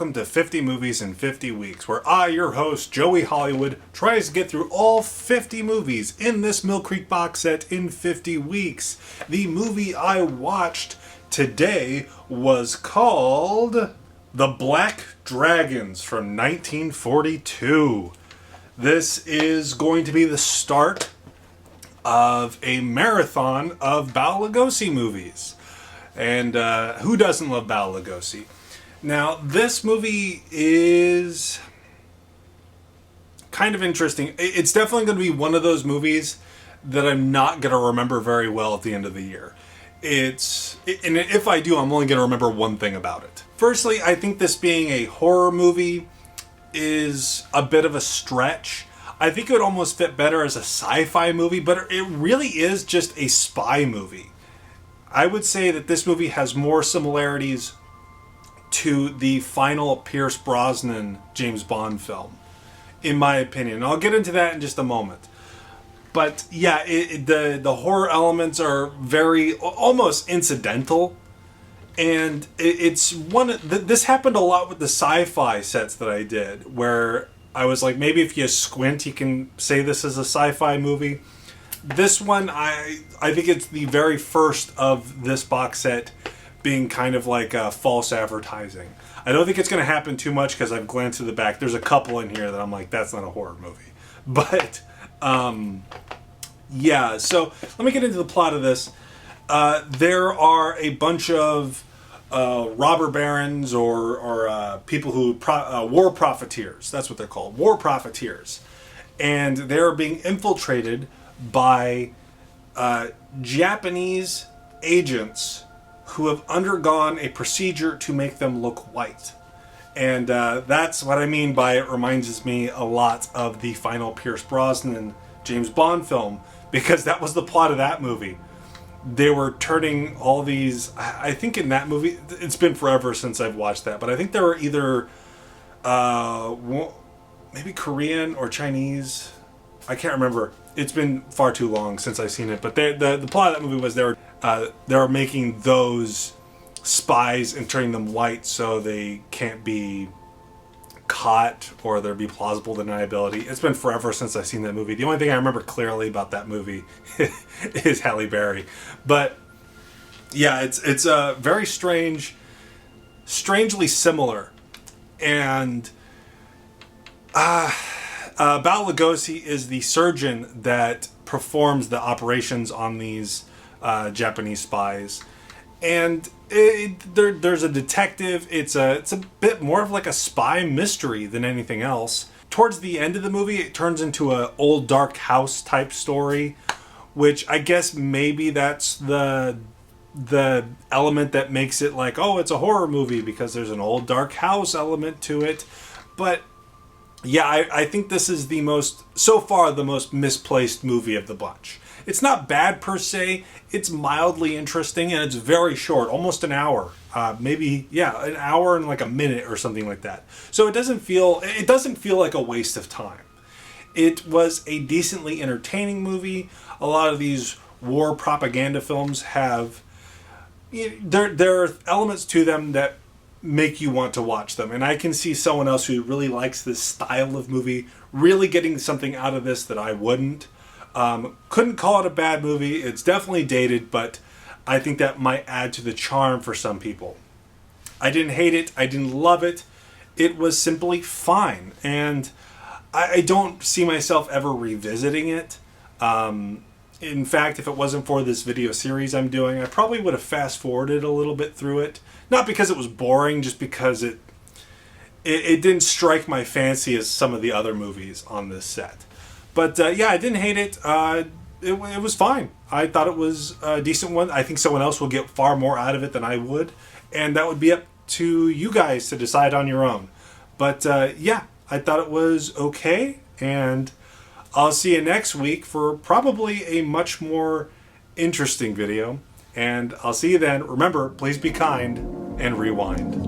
welcome to 50 Movies in 50 Weeks, where I, your host, Joey Hollywood, tries to get through all 50 movies in this Mill Creek box set in 50 weeks. The movie I watched today was called The Black Dragons from 1942. This is going to be the start of a marathon of Bela Lugosi movies. And who doesn't love Bela Lugosi? Now, this movie is kind of interesting. It's definitely going to be one of those movies that I'm not going to remember very well at the end of the year. And if I do, I'm only going to remember one thing about it. Firstly, I think this being a horror movie is a bit of a stretch. I think it would almost fit better as a sci-fi movie, but it really is just a spy movie. I would say that this movie has more similarities to the final Pierce Brosnan James Bond film, in my opinion. I'll get into that in just a moment. But yeah, the horror elements are very almost incidental, and this happened a lot with the sci-fi sets that I did, where I was like, maybe if you squint, you can say this is a sci-fi movie. This one, I think it's the very first of this box set being kind of like false advertising. I don't think it's going to happen too much because I've glanced to the back. There's a couple in here that I'm like, that's not a horror movie. But, yeah, so let me get into the plot of this. There are a bunch of robber barons or people who, war profiteers. That's what they're called, war profiteers. And they're being infiltrated by Japanese agents who have undergone a procedure to make them look white. And that's what I mean by it reminds me a lot of the final Pierce Brosnan James Bond film, because that was the plot of that movie. They were turning all these, I think in that movie, it's been forever since I've watched that, but I think there were either maybe Korean or Chinese. I can't remember. It's been far too long since I've seen it. But the plot of that movie was they were making those spies and turning them white so they can't be caught or there'd be plausible deniability. It's been forever since I've seen that movie. The only thing I remember clearly about that movie is Halle Berry. But yeah, it's a very strangely similar. And Bela Lugosi is the surgeon that performs the operations on these Japanese spies, and there's a detective. It's a bit more of like a spy mystery than anything else. Towards the end of the movie, it turns into a old dark house type story, which I guess maybe that's the element that makes it like, oh, it's a horror movie because there's an old dark house element to it, but. Yeah, I think this is so far the most misplaced movie of the bunch. It's not bad per se. It's mildly interesting, and it's very short, almost an hour. Maybe, yeah, an hour and like a minute or something like that. So it doesn't feel like a waste of time. It was a decently entertaining movie. A lot of these war propaganda films have, there are elements to them that make you want to watch them, and I can see someone else who really likes this style of movie really getting something out of this that I wouldn't. Couldn't call it a bad movie. It's definitely dated, but I think that might add to the charm for some people. I didn't hate it. I didn't love it. It was simply fine, and I don't see myself ever revisiting it. In fact, if it wasn't for this video series I'm doing, I probably would have fast forwarded a little bit through it. Not because it was boring, just because it didn't strike my fancy as some of the other movies on this set. But yeah, I didn't hate it. It was fine. I thought it was a decent one. I think someone else will get far more out of it than I would. And that would be up to you guys to decide on your own. But yeah, I thought it was okay. And I'll see you next week for probably a much more interesting video. And I'll see you then. Remember, please be kind and rewind.